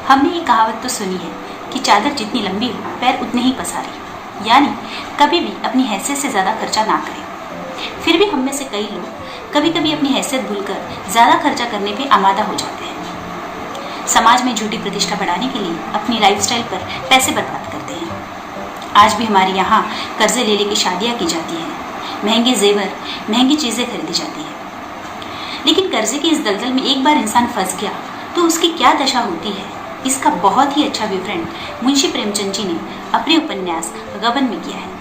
हमने ये कहावत तो सुनी है कि चादर जितनी लंबी हो पैर उतने ही पसारे, यानी कभी भी अपनी हैसियत से ज़्यादा खर्चा ना करें। फिर भी हम में से कई लोग कभी कभी अपनी हैसियत भूलकर ज़्यादा खर्चा करने पे आमादा हो जाते हैं। समाज में झूठी प्रतिष्ठा बढ़ाने के लिए अपनी लाइफस्टाइल पर पैसे बर्बाद करते हैं। आज भी हमारे यहाँ कर्जे ले लेके शादियाँ की जाती हैं, महंगे जेवर, महंगी चीज़ें खरीदी जाती हैं। लेकिन कर्जे की इस दलदल में एक बार इंसान फंस गया तो उसकी क्या दशा होती है, इसका बहुत ही अच्छा विवरण मुंशी प्रेमचंद जी ने अपने उपन्यास गबन में किया है।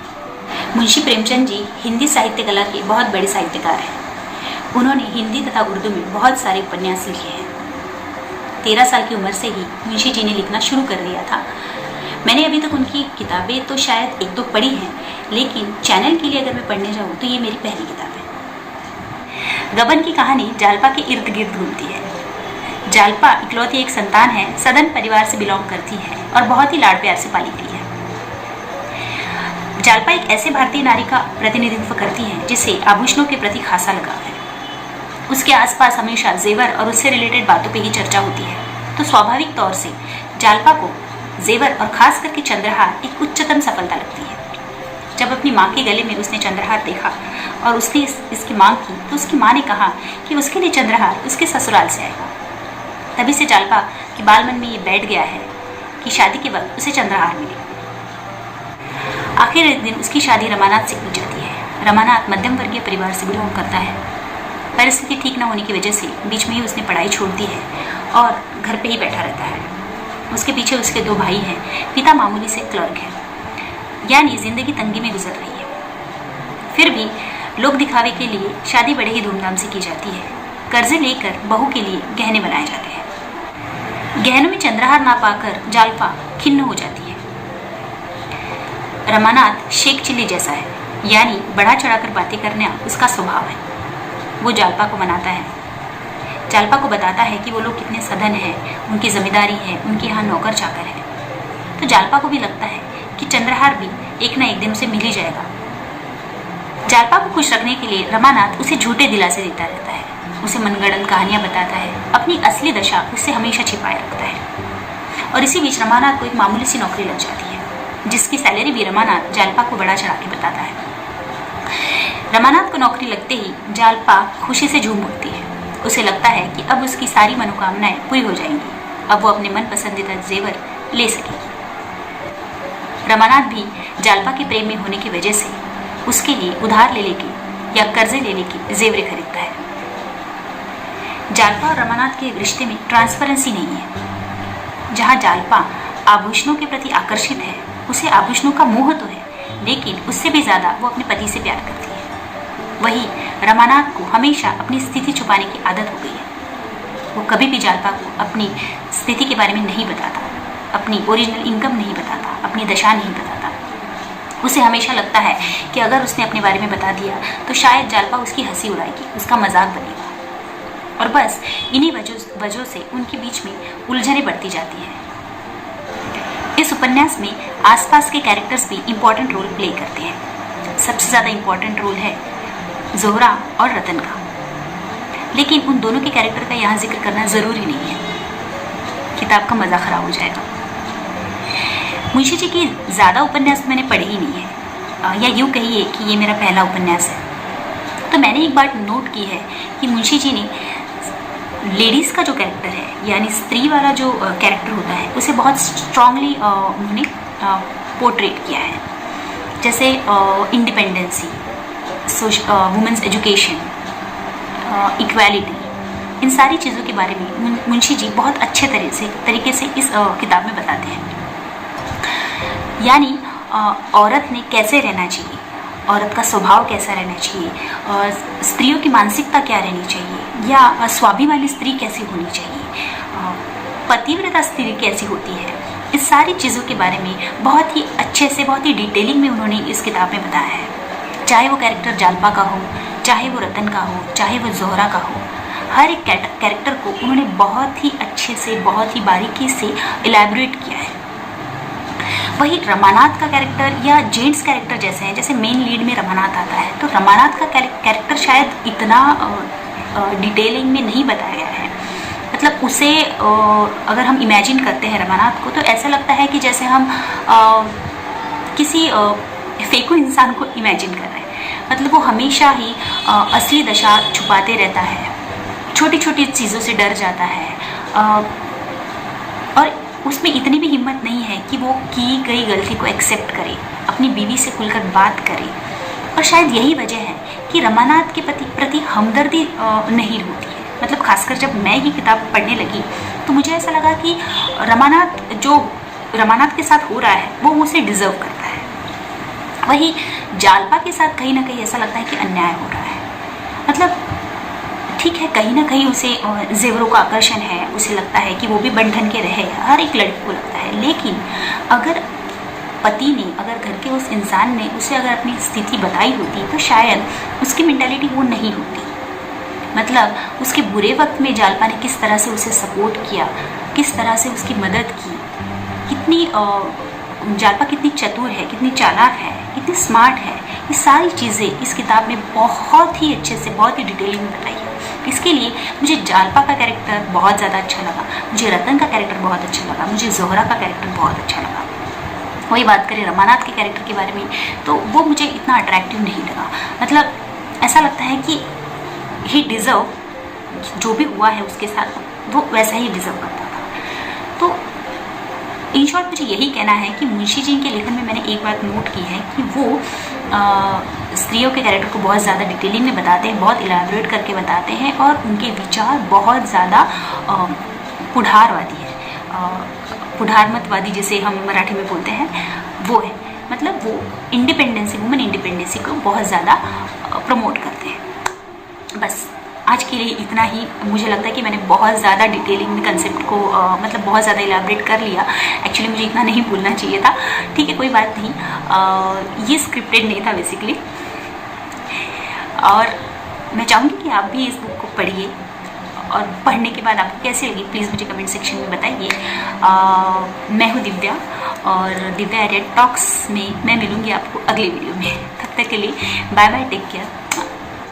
मुंशी प्रेमचंद जी हिंदी साहित्य कला के बहुत बड़े साहित्यकार हैं। उन्होंने हिंदी तथा उर्दू में बहुत सारे उपन्यास लिखे हैं। 13 साल की उम्र से ही मुंशी जी ने लिखना शुरू कर दिया था। मैंने अभी तक उनकी किताबें तो शायद एक दो पढ़ी हैं, लेकिन चैनल के लिए अगर मैं पढ़ने जाऊँ तो ये मेरी पहली किताब है। गबन की कहानी जालपा के इर्द गिर्द घूमती है। जालपा इकलौती एक संतान है, सदन परिवार से बिलोंग करती है और बहुत ही लाड़ प्यार से पाली गई है। जालपा एक ऐसे भारतीय नारी का प्रतिनिधित्व करती है जिसे आभूषणों के प्रति खासा लगाव है। उसके आसपास हमेशा जेवर और उससे रिलेटेड बातों पे ही चर्चा होती है, तो स्वाभाविक तौर से जालपा को जेवर और खास करके चंद्रहार एक उच्चतम सफलता लगती है। जब अपनी माँ के गले में उसने चंद्रहार देखा और उसने इसकी मांग की तो उसकी माँ ने कहा कि उसके लिए चंद्रहार उसके ससुराल से आएगा। तभी से जालपा के बाल मन में ये बैठ गया है कि शादी के वक्त उसे चंद्रहार मिले। आखिर एक दिन उसकी शादी रमानाथ से की जाती है। रमानाथ मध्यम वर्गीय परिवार से बिलोंग करता है। परिस्थिति ठीक न होने की वजह से बीच में ही उसने पढ़ाई छोड़ दी है और घर पे ही बैठा रहता है। उसके पीछे उसके 2 भाई हैं। पिता मामूली से क्लर्क है, यानी जिंदगी तंगी में गुजर रही है। फिर भी लोग दिखावे के लिए शादी बड़े ही धूमधाम से की जाती है। कर्जे लेकर बहू के लिए गहने बनाए जाते हैं। गहनों में चंद्रहार ना पाकर जालपा खिन्न हो जाती है। रमानाथ शेख चिल्ली जैसा है, यानी बढ़ा चढ़ाकर बातें करना उसका स्वभाव है। वो जालपा को मनाता है, जालपा को बताता है कि वो लोग कितने सधन हैं, उनकी जिम्मेदारी है, उनके यहाँ नौकर चाकर है। तो जालपा को भी लगता है कि चंद्रहार भी एक ना एक दिन उसे मिल ही जाएगा। जालपा को खुश रखने के लिए रमानाथ उसे झूठे दिलासे देता रहता है, उसे मनगढ़ंत कहानियां बताता है, अपनी असली दशा उससे हमेशा छिपाए रखता है। और इसी बीच रमानाथ को एक मामूली सी नौकरी लग जाती है, जिसकी सैलरी भी रमानाथ जालपा को बढ़ा चढ़ा के बताता है। रमानाथ को नौकरी लगते ही जालपा खुशी से झूम उठती है। उसे लगता है कि अब उसकी सारी मनोकामनाएं पूरी हो जाएंगी, अब वो अपने मन पसंदीदा जेवर ले सकेगी। रमानाथ भी जालपा के प्रेम में होने की वजह से उसके लिए उधार ले लेके या कर्जे ले लेके जेवरें खरीदता है। जालपा और रमानाथ के रिश्ते में ट्रांसपेरेंसी नहीं है। जहाँ जालपा आभूषणों के प्रति आकर्षित है, उसे आभूषणों का मोह तो है, लेकिन उससे भी ज्यादा वो अपने पति से प्यार करती है। वही रमानाथ को हमेशा अपनी स्थिति छुपाने की आदत हो गई है। वो कभी भी जालपा को अपनी स्थिति के बारे में नहीं बताता, अपनी ओरिजिनल इनकम नहीं बताता, अपनी दशा नहीं बताता। उसे हमेशा लगता है कि अगर उसने अपने बारे में बता दिया तो शायद जालपा उसकी हंसी उड़ाएगी, उसका मजाक बनेगा। और बस इन्हीं वजहों से उनके बीच में उलझने बढ़ती जाती हैं। इस उपन्यास में आसपास के कैरेक्टर्स भी इम्पोर्टेंट रोल प्ले करते हैं। सबसे ज़्यादा इम्पोर्टेंट रोल है ज़ोहरा और रतन का, लेकिन उन दोनों के कैरेक्टर का यहाँ जिक्र करना ज़रूरी नहीं है, किताब का मज़ा ख़राब हो जाएगा। मुंशी जी की ज़्यादा उपन्यास मैंने पढ़े ही नहीं है, या यूँ कहिए कि ये मेरा पहला उपन्यास है। तो मैंने एक बात नोट की है कि मुंशी जी ने लेडीज़ का जो कैरेक्टर है, यानी स्त्री वाला जो कैरेक्टर होता है, उसे बहुत स्ट्रांगली उन्होंने पोर्ट्रेट किया है। जैसे इंडिपेंडेंसी, वुमेन्स एजुकेशन, इक्वालिटी, इन सारी चीज़ों के बारे में मुंशी जी बहुत अच्छे तरीके से इस किताब में बताते हैं। यानी औरत ने कैसे रहना चाहिए, औरत का स्वभाव कैसा रहना चाहिए, स्त्रियों की मानसिकता क्या रहनी चाहिए, या स्वाभिमानी स्त्री कैसी होनी चाहिए, पतिव्रता स्त्री कैसी होती है, इस सारी चीज़ों के बारे में बहुत ही अच्छे से, बहुत ही डिटेलिंग में उन्होंने इस किताब में बताया है। चाहे वो कैरेक्टर जालपा का हो, चाहे वो रतन का हो, चाहे वो ज़ोहरा का हो, हर एक कैरेक्टर को उन्होंने बहुत ही अच्छे से, बहुत ही बारीकी से इलैबोरेट किया है। वही रमानाथ का कैरेक्टर या जेंट्स कैरेक्टर जैसे हैं, जैसे मेन लीड में रमानाथ आता है, तो रमानाथ का कैरेक्टर शायद इतना डिटेलिंग में नहीं बताया गया है। मतलब उसे अगर हम इमेजिन करते हैं रमानाथ को, तो ऐसा लगता है कि जैसे हम किसी फेकू इंसान को इमेजिन कर रहे हैं। मतलब वो हमेशा ही असली दशा छुपाते रहता है, छोटी छोटी चीज़ों से डर जाता है, और उसमें इतनी भी हिम्मत नहीं है कि वो की गई गलती को एक्सेप्ट करे, अपनी बीवी से खुलकर बात करे। और शायद यही वजह है कि रमानाथ के प्रति हमदर्दी नहीं होती है। मतलब खासकर जब मैं ये किताब पढ़ने लगी तो मुझे ऐसा लगा कि रमानाथ के साथ हो रहा है वो उसे डिजर्व करता है। वही जालपा के साथ कहीं ना कहीं ऐसा लगता है कि अन्याय हो रहा है। मतलब ठीक है, कहीं ना कहीं उसे जेवरों का आकर्षण है, उसे लगता है कि वो भी बन ठन के रहे, हर एक लड़की को लगता है। लेकिन अगर पति ने, अगर घर के उस इंसान ने उसे अगर अपनी स्थिति बताई होती तो शायद उसकी मेंटालिटी वो नहीं होती। मतलब उसके बुरे वक्त में जालपा ने किस तरह से उसे सपोर्ट किया, किस तरह से उसकी मदद की, कितनी जालपा कितनी चतुर है, कितनी चालाक है, कितनी स्मार्ट है, ये सारी चीज़ें इस किताब में बहुत ही अच्छे से, बहुत ही डिटेलिंग में बताई है। इसके लिए मुझे जालपा का कैरेक्टर बहुत ज़्यादा अच्छा लगा, मुझे रतन का कैरेक्टर बहुत अच्छा लगा, मुझे जोहरा का कैरेक्टर बहुत अच्छा लगा। वही बात करें रमानाथ के कैरेक्टर के बारे में, तो वो मुझे इतना अट्रैक्टिव नहीं लगा। मतलब ऐसा लगता है कि ही डिज़र्व, जो भी हुआ है उसके साथ वो वैसा ही डिज़र्व करता था। तो इन शॉर्ट मुझे यही कहना है कि मुंशी जी के लेखन में मैंने एक बात नोट की है कि वो स्त्रियों के कैरेक्टर को बहुत ज़्यादा डिटेलिंग में बताते हैं, बहुत इलाबोरेट करके बताते हैं, और उनके विचार बहुत ज़्यादा पुढ़ारवादी है, पुढ़ारमतवादी जिसे हम मराठी में बोलते हैं वो है। मतलब वो इंडिपेंडेंसी, वुमेन इंडिपेंडेंसी को बहुत ज़्यादा प्रमोट करते हैं। बस आज के लिए इतना ही। मुझे लगता है कि मैंने बहुत ज़्यादा डिटेलिंग में कंसेप्ट को मतलब बहुत ज़्यादा इलाबरेट कर लिया। एक्चुअली मुझे इतना नहीं बोलना चाहिए था, ठीक है कोई बात नहीं। ये स्क्रिप्टेड नहीं था बेसिकली। और मैं चाहूँगी कि आप भी इस बुक को पढ़िए, और पढ़ने के बाद आपको कैसी लगी प्लीज़ मुझे कमेंट सेक्शन में बताइए। मैं हूँ दिव्या, और दिव्या एरिया टॉक्स में मैं मिलूँगी आपको अगले वीडियो में। तब तक के लिए बाय बाय, टेक केयर।